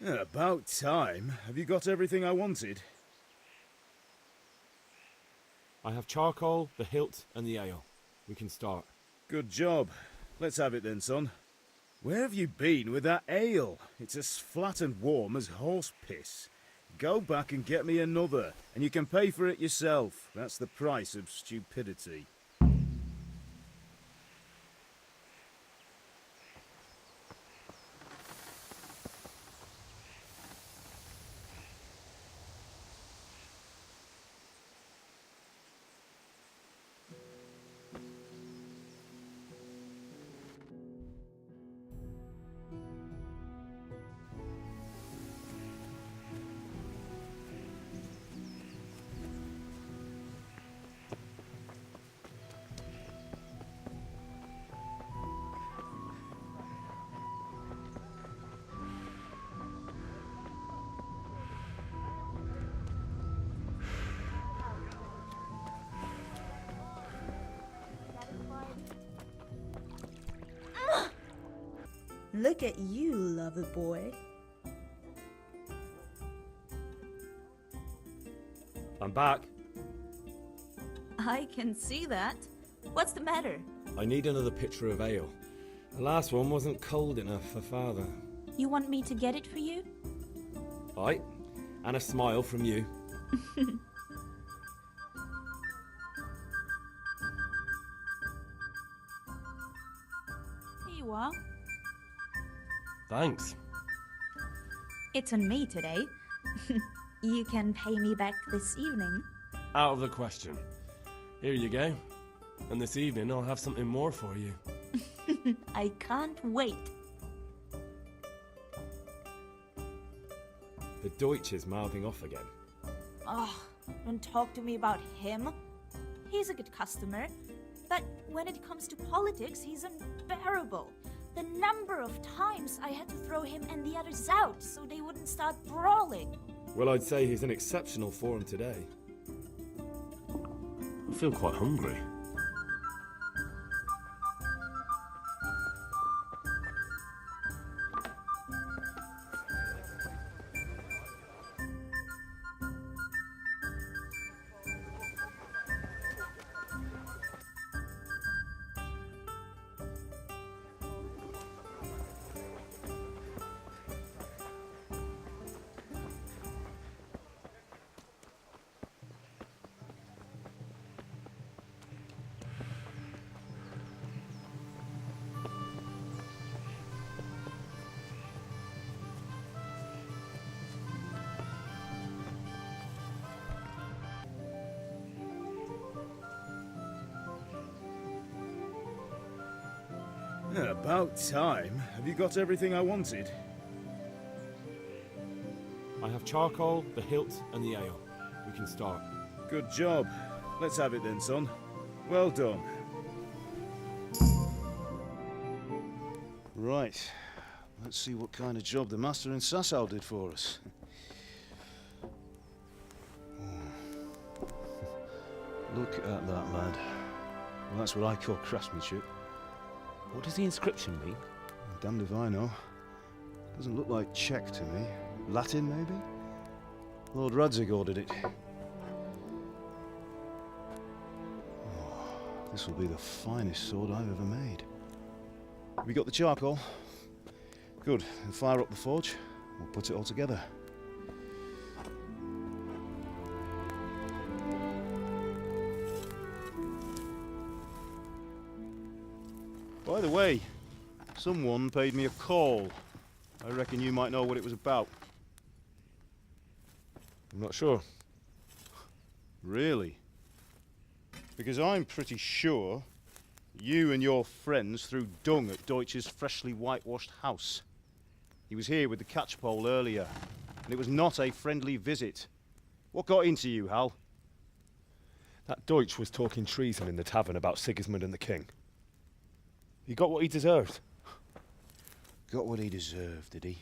About time. Have you got everything I wanted? I have charcoal, the hilt, and the ale. We can start. Good job. Let's have it then, son. Where have you been with that ale? It's as flat and warm as horse piss. Go back and get me another, and you can pay for it yourself. That's the price of stupidity. Look at you, lover boy. I'm back. I can see that. What's the matter? I need another pitcher of ale. The last one wasn't cold enough for father. You want me to get it for you? Aye, and a smile from you. Here you are. Thanks. It's on me today. You can pay me back this evening. Out of the question. Here you go. And this evening I'll have something more for you. I can't wait. The Deutsch is mouthing off again. Oh, don't talk to me about him. He's a good customer. But when it comes to politics, he's unbearable. The number of times I had to throw him and the others out so they wouldn't start brawling. Well, I'd say he's in exceptional form today. I feel quite hungry. About time. Have you got everything I wanted? I have charcoal, the hilt, and the ale. We can start. Good job. Let's have it then, son. Well done. Right. Let's see what kind of job the master in Sasau did for us. Look at that, lad. Well, that's what I call craftsmanship. What does the inscription mean? Damned if I know. Doesn't look like Czech to me. Latin, maybe? Lord Radzig ordered it. Oh, this will be the finest sword I've ever made. Have you got the charcoal? Good. Then fire up the forge. We'll put it all together. By the way, someone paid me a call. I reckon you might know what it was about. I'm not sure. Really? Because I'm pretty sure you and your friends threw dung at Deutsch's freshly whitewashed house. He was here with the catchpole earlier, and it was not a friendly visit. What got into you, Hal? That Deutsch was talking treason in the tavern about Sigismund and the king. He got what he deserved. Got what he deserved, did he?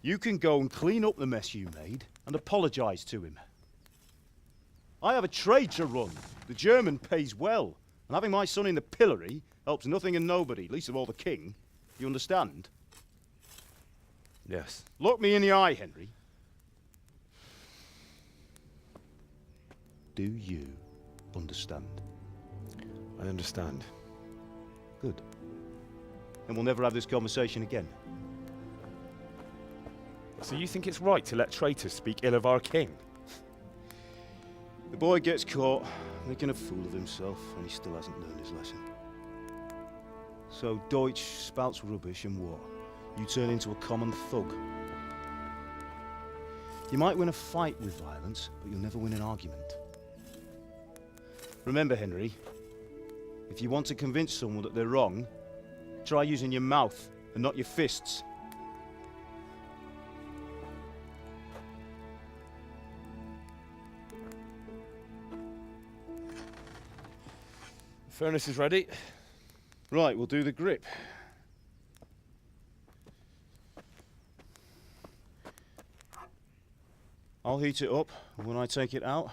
You can go and clean up the mess you made and apologise to him. I have a trade to run. The German pays well, and having my son in the pillory helps nothing and nobody, least of all the king. You understand? Yes. Look me in the eye, Henry. Do you understand? I understand. Good. Then we'll never have this conversation again. So you think it's right to let traitors speak ill of our king? The boy gets caught, making a fool of himself, and he still hasn't learned his lesson. So Deutsch spouts rubbish, and what? You turn into a common thug. You might win a fight with violence, but you'll never win an argument. Remember, Henry, if you want to convince someone that they're wrong, try using your mouth and not your fists. Furnace is ready. Right, we'll do the grip. I'll heat it up, and when I take it out,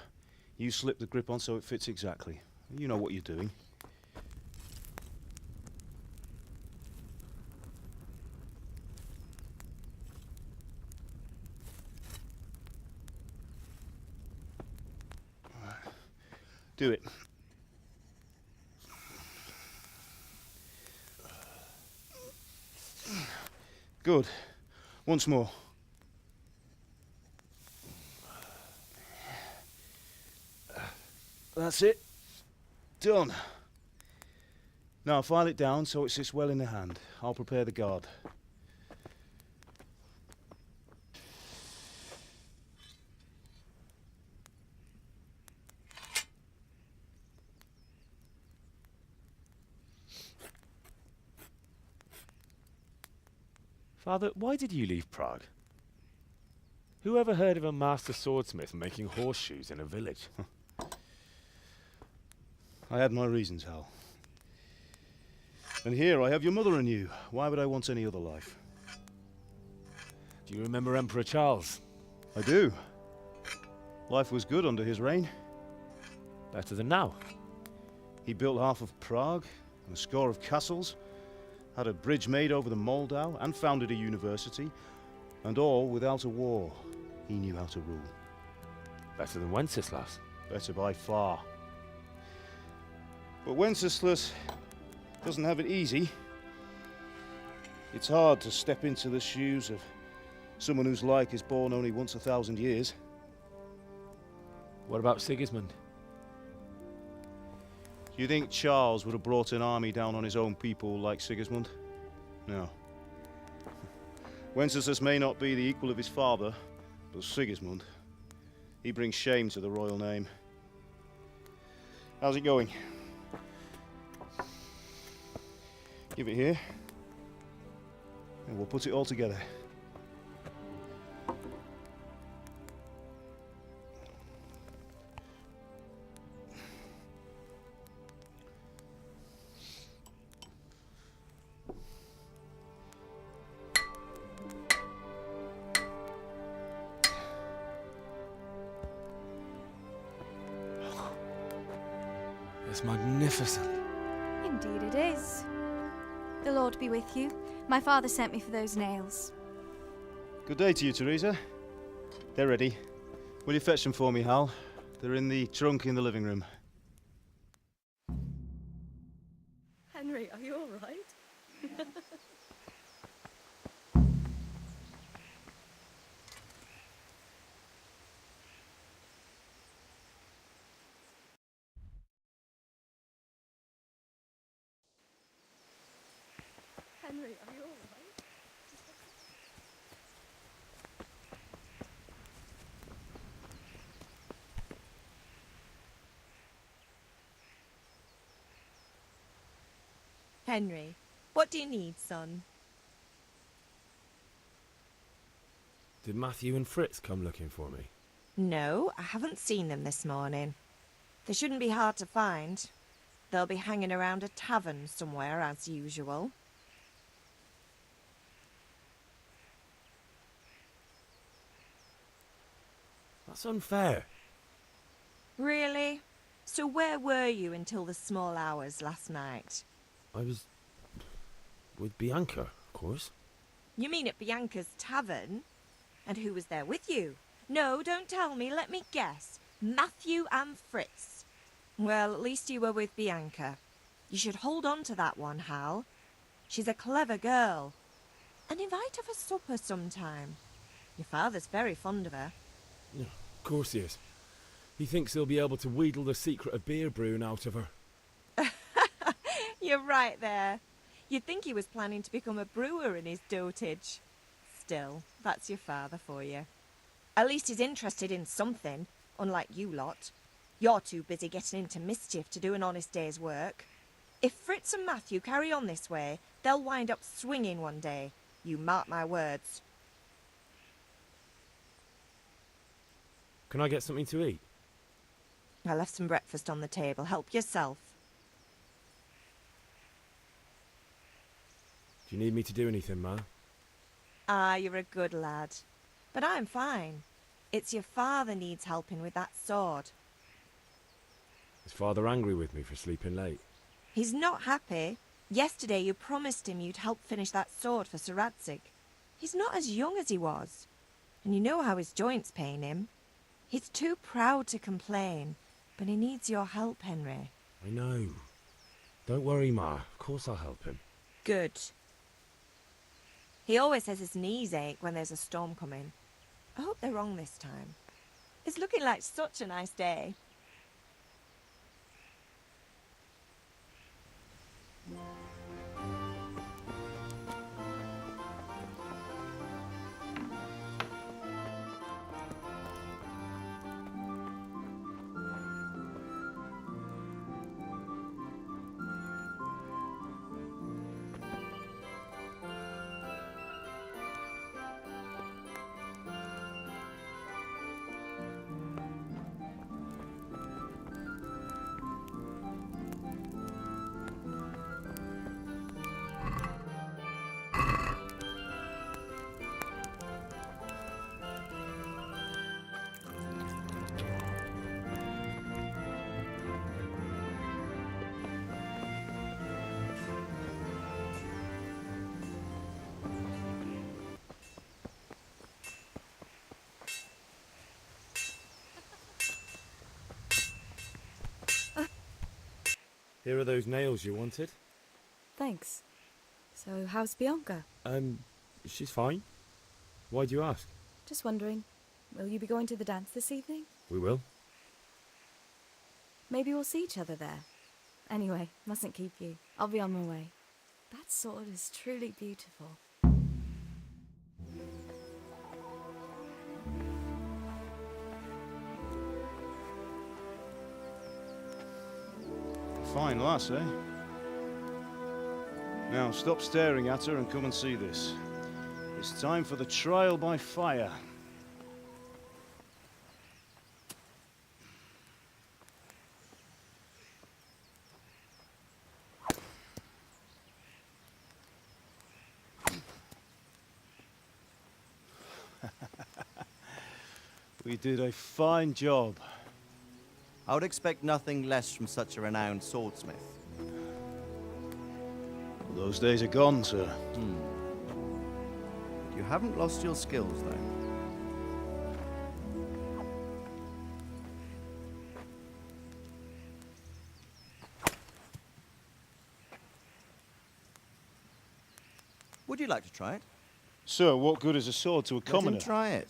you slip the grip on so it fits exactly. You know what you're doing. Do it. Good. Once more. That's it. Done. Now file it down so it sits well in the hand. I'll prepare the guard. Father, why did you leave Prague? Who ever heard of a master swordsmith making horseshoes in a village? I had my reasons, Hal. And here I have your mother and you. Why would I want any other life? Do you remember Emperor Charles? I do. Life was good under his reign. Better than now. He built half of Prague and a score of castles, had a bridge made over the Moldau, and founded a university, and all without a war. He knew how to rule. Better than Wenceslaus. Better by far. But Wenceslaus doesn't have it easy. It's hard to step into the shoes of someone whose like is born only once 1,000 years. What about Sigismund? Do you think Charles would have brought an army down on his own people like Sigismund? No. Wenceslaus may not be the equal of his father, but Sigismund, he brings shame to the royal name. How's it going? Give it here, and we'll put it all together. It's magnificent. Indeed it is. The Lord be with you. My father sent me for those nails. Good day to you, Teresa. They're ready. Will you fetch them for me, Hal? They're in the trunk in the living room. Henry, are you all right? Henry, are you all right? Henry, what do you need, son? Did Matthew and Fritz come looking for me? No, I haven't seen them this morning. They shouldn't be hard to find. They'll be hanging around a tavern somewhere as usual. That's unfair. Really? So where were you until the small hours last night? I was with Bianca, of course. You mean at Bianca's tavern? And who was there with you? No, don't tell me, let me guess. Matthew and Fritz. Well, at least you were with Bianca. You should hold on to that one, Hal. She's a clever girl. And invite her for supper sometime. Your father's very fond of her. Yeah, of course he is. He thinks he'll be able to wheedle the secret of beer brewing out of her. You're right there. You'd think he was planning to become a brewer in his dotage. Still, that's your father for you. At least he's interested in something, unlike you lot. You're too busy getting into mischief to do an honest day's work. If Fritz and Matthew carry on this way, they'll wind up swinging one day. You mark my words. Can I get something to eat? I left some breakfast on the table. Help yourself. Do you need me to do anything, Ma? Ah, you're a good lad. But I'm fine. It's your father needs helping with that sword. Is Father angry with me for sleeping late? He's not happy. Yesterday you promised him you'd help finish that sword for Sir Radzig. He's not as young as he was. And you know how his joints pain him. He's too proud to complain, but he needs your help, Henry. I know. Don't worry, Ma. Of course I'll help him. Good. He always says his knees ache when there's a storm coming. I hope they're wrong this time. It's looking like such a nice day. Here are those nails you wanted. Thanks. So, how's Bianca? She's fine. Why do you ask? Just wondering, will you be going to the dance this evening? We will. Maybe we'll see each other there. Anyway, mustn't keep you. I'll be on my way. That sword is truly beautiful. Fine lass, eh? Now stop staring at her and come and see this. It's time for the trial by fire. We did a fine job. I would expect nothing less from such a renowned swordsmith. Well, those days are gone, sir. You haven't lost your skills, though. Would you like to try it? Sir, what good is a sword to a commoner? Let him try it.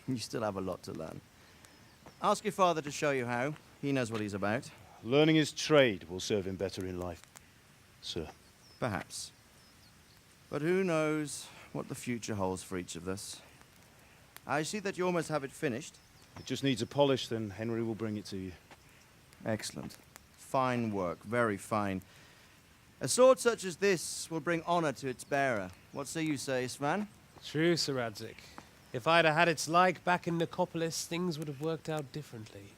You still have a lot to learn. Ask your father to show you how. He knows what he's about. Learning his trade will serve him better in life, sir. Perhaps. But who knows what the future holds for each of us. I see that you almost have it finished. It just needs a polish, then Henry will bring it to you. Excellent. Fine work, very fine. A sword such as this will bring honor to its bearer. What say you, Svan? True, Sir Radzig. If I'd had its like back in Nicopolis, things would have worked out differently.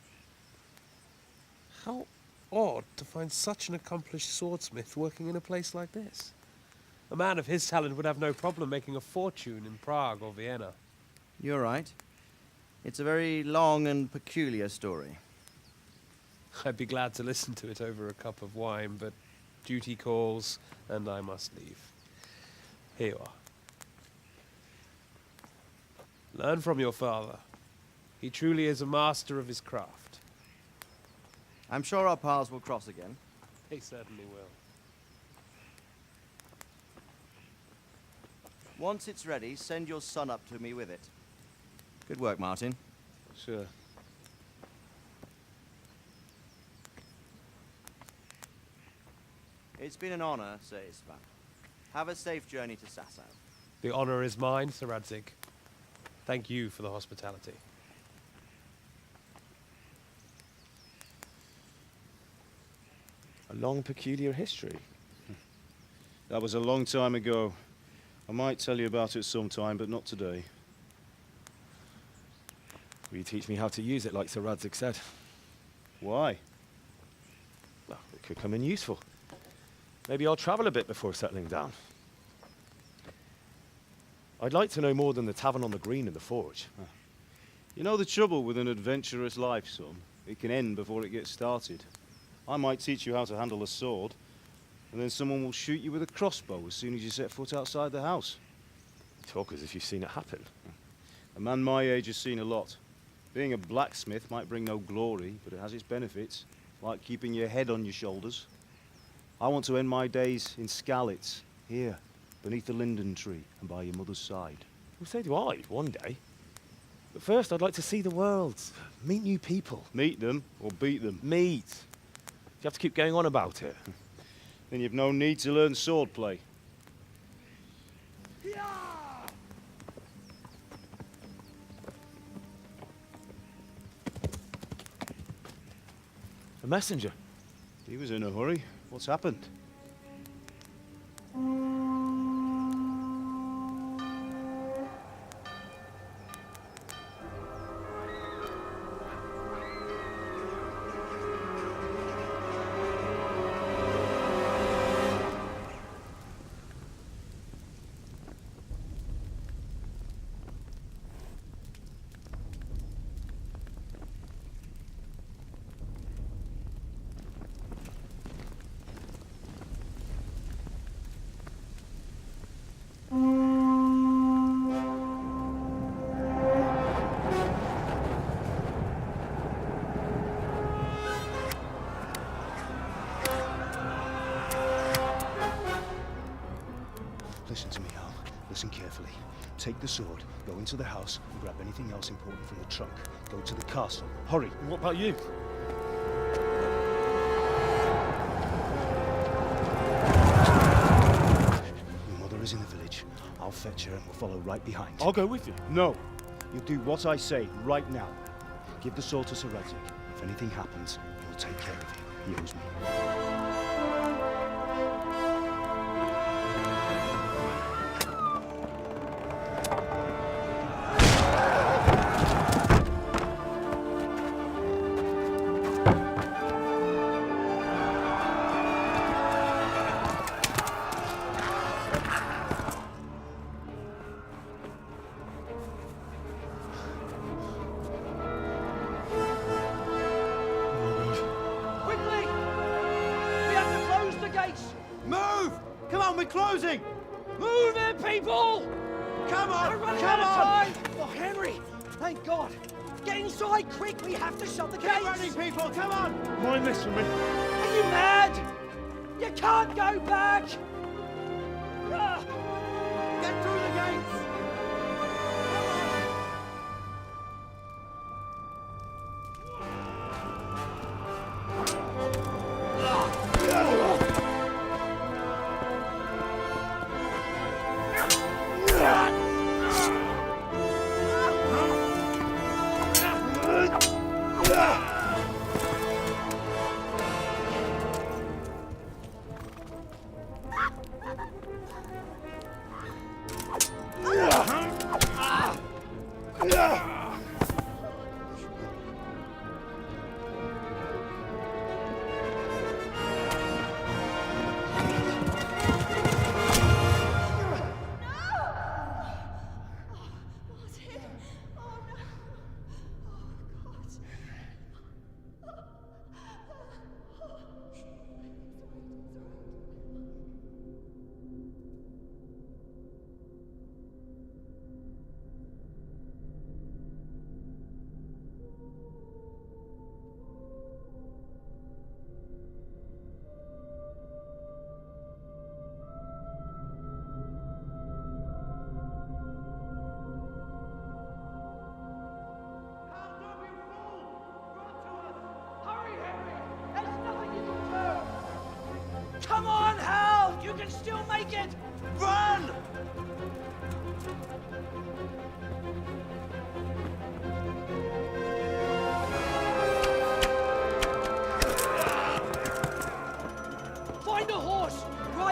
How odd to find such an accomplished swordsmith working in a place like this. A man of his talent would have no problem making a fortune in Prague or Vienna. You're right. It's a very long and peculiar story. I'd be glad to listen to it over a cup of wine, but duty calls, and I must leave. Here you are. Learn from your father. He truly is a master of his craft. I'm sure our paths will cross again. He certainly will. Once it's ready, send your son up to me with it. Good work, Martin. Sir. It's been an honor, Sir Isvan. Have a safe journey to Sasau. The honor is mine, Sir Radzig. Thank you for the hospitality. A long, peculiar history. That was a long time ago. I might tell you about it sometime, but not today. Will you teach me how to use it like Sir Radzig said? Why? Well, it could come in useful. Maybe I'll travel a bit before settling down. I'd like to know more than the tavern on the green and the forge. You know the trouble with an adventurous life, son? It can end before it gets started. I might teach you how to handle a sword, and then someone will shoot you with a crossbow as soon as you set foot outside the house. You talk as if you've seen it happen. A man my age has seen a lot. Being a blacksmith might bring no glory, but it has its benefits, like keeping your head on your shoulders. I want to end my days in Skalitz, here, beneath the linden tree and by your mother's side. Well, so do I, one day. But first, I'd like to see the world, meet new people. Meet them or beat them? Meet. You have to keep going on about it. Then you've no need to learn swordplay. A messenger. He was in a hurry. What's happened? Listen to me, Hal. Listen carefully. Take the sword, go into the house, and grab anything else important from the trunk. Go to the castle. Hurry! And what about you? Your mother is in the village. I'll fetch her and we'll follow right behind. I'll go with you. No! You'll do what I say right now. Give the sword to Sir Radzig. If anything happens, he'll take care of you. He owes me. Move! Come on, we're closing! Move it, people! Come on! We're running Come out of on! time! Oh, Henry! Thank God! Get inside, quick! We have to shut the gates! Get running, people! Come on! Mind this for me. Are you mad? You can't go back! Ah! Get through the gates!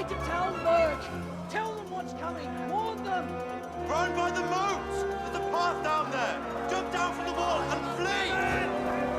Try to tell Lurk. Tell them what's coming. Warn them. Run by the moat! There's a path down there! Jump down from the wall and flee!